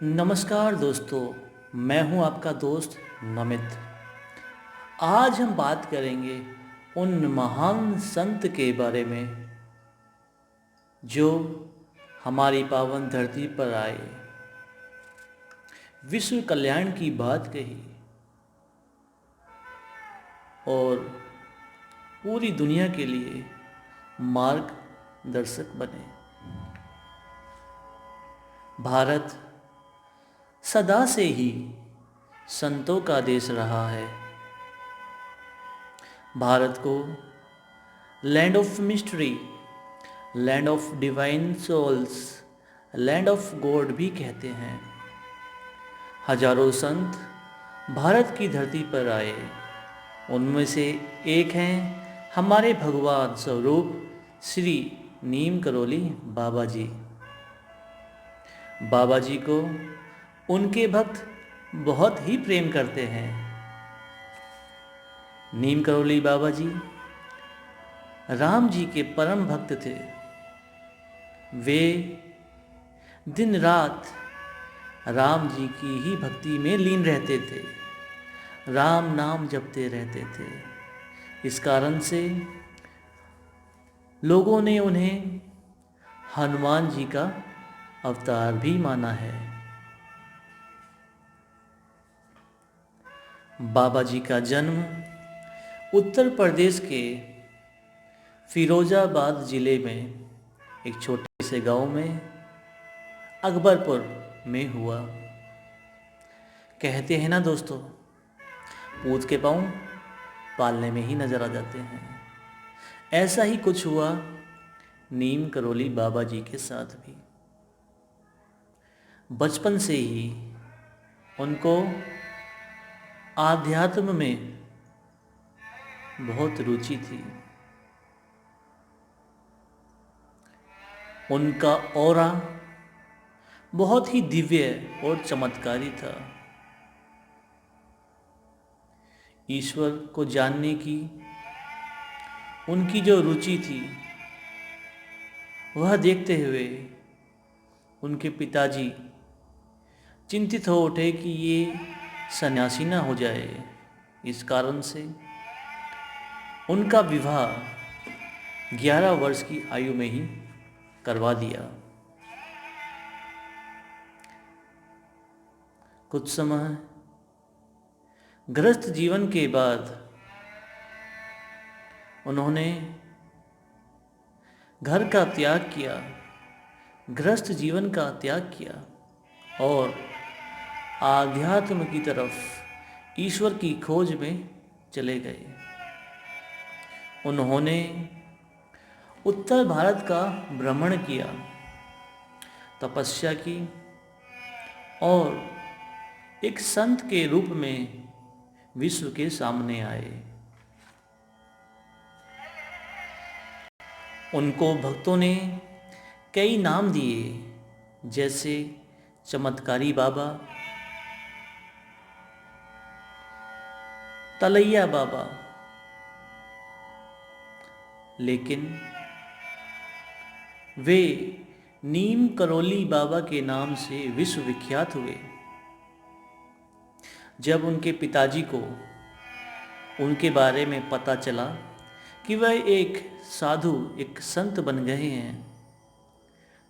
नमस्कार दोस्तों। मैं हूं आपका दोस्त नमित। आज हम बात करेंगे उन महान संत के बारे में जो हमारी पावन धरती पर आए, विश्व कल्याण की बात कही और पूरी दुनिया के लिए मार्गदर्शक बने। भारत सदा से ही संतों का देश रहा है। भारत को land of mystery, land of divine souls, land of god भी कहते हैं। हजारों संत भारत की धरती पर आए। उनमें से एक हैं हमारे भगवान स्वरूप श्री नीम करोली बाबा जी। बाबा जी को उनके भक्त बहुत ही प्रेम करते हैं। नीम करोली बाबा जी राम जी के परम भक्त थे। वे दिन रात राम जी की ही भक्ति में लीन रहते थे, राम नाम जपते रहते थे। इस कारण से लोगों ने उन्हें हनुमान जी का अवतार भी माना है। बाबा जी का जन्म उत्तर प्रदेश के फिरोजाबाद ज़िले में एक छोटे से गांव में अकबरपुर में हुआ। कहते हैं ना दोस्तों, पूत के पाँव पालने में ही नजर आ जाते हैं। ऐसा ही कुछ हुआ नीम करोली बाबा जी के साथ भी। बचपन से ही उनको आध्यात्म में बहुत रुचि थी। उनका ऑरा बहुत ही दिव्य और चमत्कारी था। ईश्वर को जानने की उनकी जो रुचि थी, वह देखते हुए उनके पिताजी चिंतित हो उठे कि ये सन्यासी ना हो जाए। इस कारण से उनका विवाह 11 वर्ष की आयु में ही करवा दिया। कुछ समय गृहस्थ जीवन के बाद उन्होंने घर का त्याग किया, गृहस्थ जीवन का त्याग किया और आध्यात्म की तरफ, ईश्वर की खोज में चले गए। उन्होंने उत्तर भारत का भ्रमण किया, तपस्या की और एक संत के रूप में विश्व के सामने आए। उनको भक्तों ने कई नाम दिए, जैसे चमत्कारी बाबा, तलैया बाबा। लेकिन वे नीम करोली बाबा के नाम से विश्व विख्यात हुए। जब उनके पिताजी को उनके बारे में पता चला कि वह एक साधु, एक संत बन गए हैं,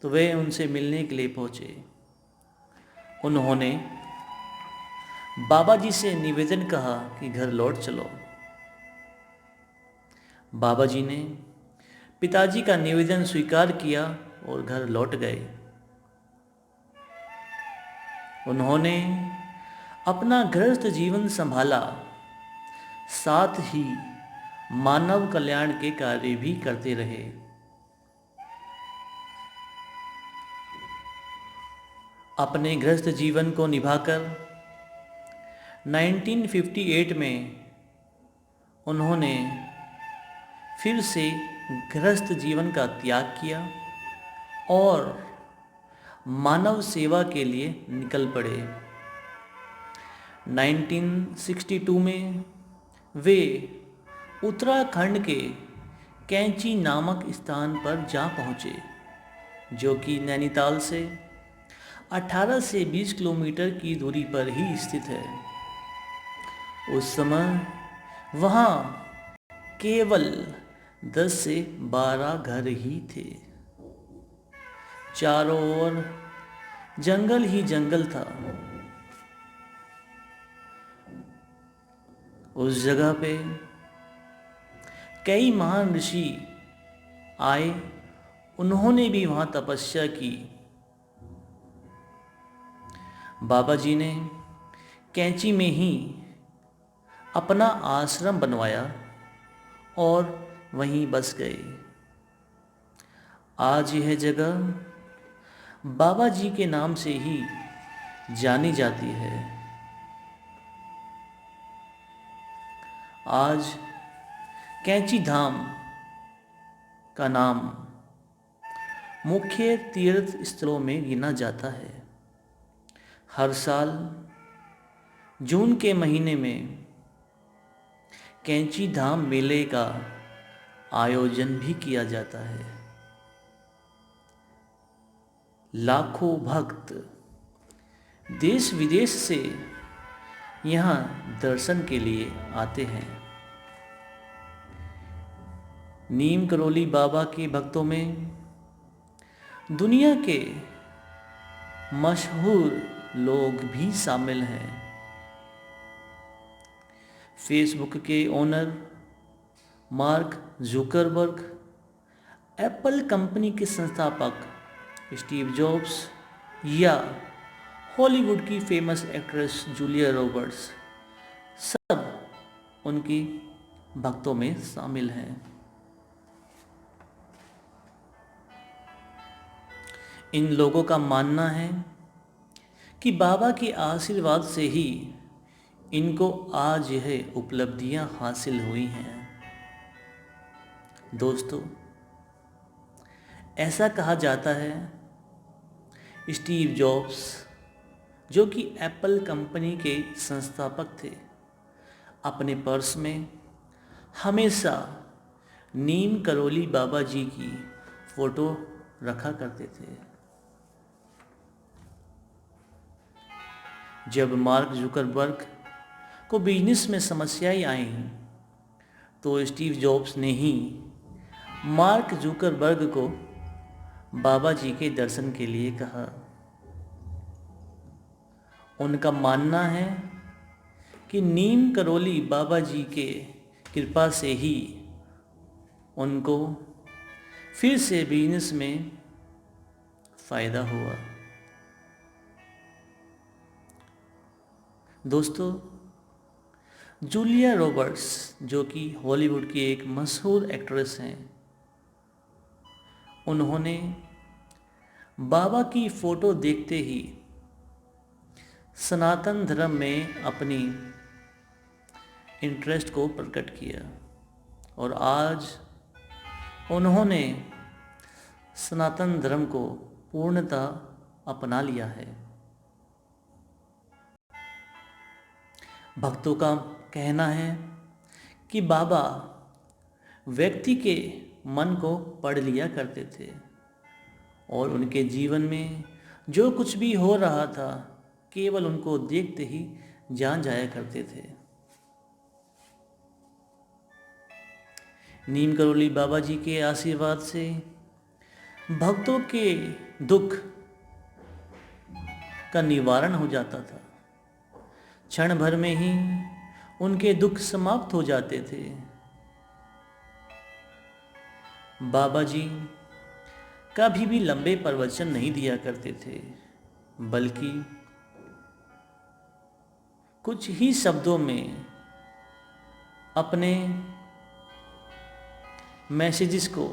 तो वे उनसे मिलने के लिए पहुँचे। उन्होंने बाबा जी से निवेदन कहा कि घर लौट चलो। बाबा जी ने पिताजी का निवेदन स्वीकार किया और घर लौट गए। उन्होंने अपना गृहस्थ जीवन संभाला, साथ ही मानव कल्याण के कार्य भी करते रहे। अपने गृहस्थ जीवन को निभाकर 1958 में उन्होंने फिर से गृहस्थ जीवन का त्याग किया और मानव सेवा के लिए निकल पड़े। 1962 में वे उत्तराखंड के कैंची नामक स्थान पर जा पहुँचे, जो कि नैनीताल से 18 से 20 किलोमीटर की दूरी पर ही स्थित है। उस समय वहाँ केवल 10 से 12 घर ही थे। चारों ओर जंगल ही जंगल था। उस जगह पे कई महान ऋषि आए, उन्होंने भी वहाँ तपस्या की। बाबा जी ने कैंची में ही अपना आश्रम बनवाया और वहीं बस गए। आज यह जगह बाबा जी के नाम से ही जानी जाती है। आज कैंची धाम का नाम मुख्य तीर्थ स्थलों में गिना जाता है। हर साल जून के महीने में कैंची धाम मेले का आयोजन भी किया जाता है। लाखों भक्त देश विदेश से यहाँ दर्शन के लिए आते हैं। नीम करोली बाबा के भक्तों में दुनिया के मशहूर लोग भी शामिल हैं। फेसबुक के owner mark Zuckerberg, Apple company के संस्थापक स्टीव जॉब्स या हॉलीवुड की फेमस एक्ट्रेस जूलिया रॉबर्ट्स, सब उनकी भक्तों में शामिल हैं। इन लोगों का मानना है कि बाबा के आशीर्वाद से ही इनको आज यह उपलब्धियां हासिल हुई हैं। दोस्तों, ऐसा कहा जाता है स्टीव जॉब्स, जो कि एप्पल कंपनी के संस्थापक थे, अपने पर्स में हमेशा नीम करोली बाबा जी की फोटो रखा करते थे। जब मार्क जुकरबर्ग को बिजनेस में समस्याएं आईं, तो स्टीव जॉब्स ने ही मार्क जुकरबर्ग को बाबा जी के दर्शन के लिए कहा। उनका मानना है कि नीम करोली बाबा जी के कृपा से ही उनको फिर से बिजनेस में फ़ायदा हुआ। दोस्तों, जूलिया रॉबर्ट्स, जो कि हॉलीवुड की एक मशहूर एक्ट्रेस हैं, उन्होंने बाबा की फ़ोटो देखते ही सनातन धर्म में अपनी इंटरेस्ट को प्रकट किया और आज उन्होंने सनातन धर्म को पूर्णतः अपना लिया है। भक्तों का कहना है कि बाबा व्यक्ति के मन को पढ़ लिया करते थे और उनके जीवन में जो कुछ भी हो रहा था, केवल उनको देखते ही जान जाया करते थे। नीम करोली बाबा जी के आशीर्वाद से भक्तों के दुख का निवारण हो जाता था। क्षण भर में ही उनके दुख समाप्त हो जाते थे। बाबा जी कभी भी लंबे प्रवचन नहीं दिया करते थे, बल्कि कुछ ही शब्दों में अपने मैसेजेस को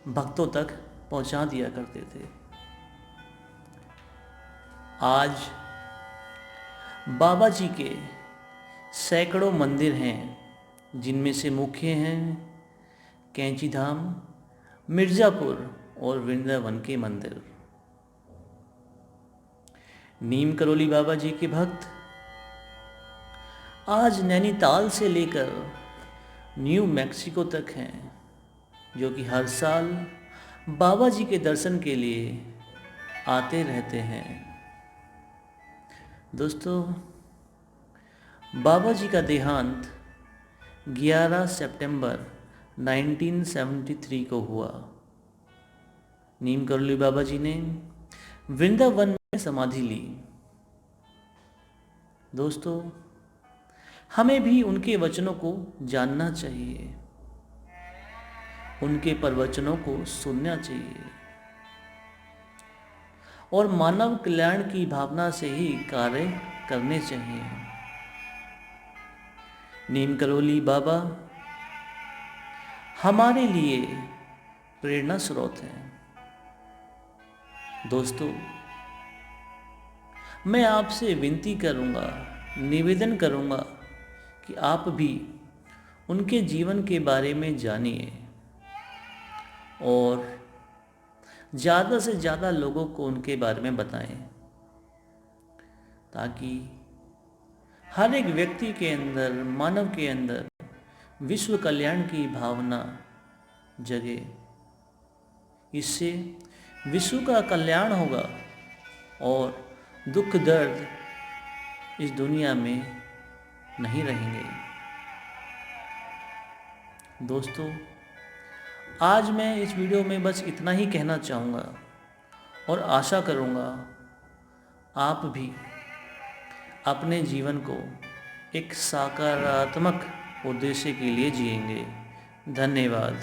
भक्तों तक पहुंचा दिया करते थे। आज बाबा जी के सैकड़ों मंदिर हैं, जिनमें से मुख्य हैं कैंची धाम, मिर्ज़ापुर और वृंदावन के मंदिर। नीम करोली बाबा जी के भक्त आज नैनीताल से लेकर न्यू मैक्सिको तक हैं, जो कि हर साल बाबा जी के दर्शन के लिए आते रहते हैं। दोस्तों, बाबा जी का देहांत 11 सितंबर 1973 को हुआ। नीम करोली बाबा जी ने वृंदावन में समाधि ली। दोस्तों, हमें भी उनके वचनों को जानना चाहिए, उनके प्रवचनों को सुनना चाहिए और मानव कल्याण की भावना से ही कार्य करने चाहिए। नीम करोली बाबा हमारे लिए प्रेरणा स्रोत हैं। दोस्तों, मैं आपसे विनती करूंगा, निवेदन करूंगा कि आप भी उनके जीवन के बारे में जानिए और ज़्यादा से ज़्यादा लोगों को उनके बारे में बताएं, ताकि हर एक व्यक्ति के अंदर, मानव के अंदर विश्व कल्याण की भावना जगे। इससे विश्व का कल्याण होगा और दुख दर्द इस दुनिया में नहीं रहेंगे। दोस्तों, आज मैं इस वीडियो में बस इतना ही कहना चाहूँगा और आशा करूँगा आप भी अपने जीवन को एक सकारात्मक उद्देश्य के लिए जिएंगे। धन्यवाद।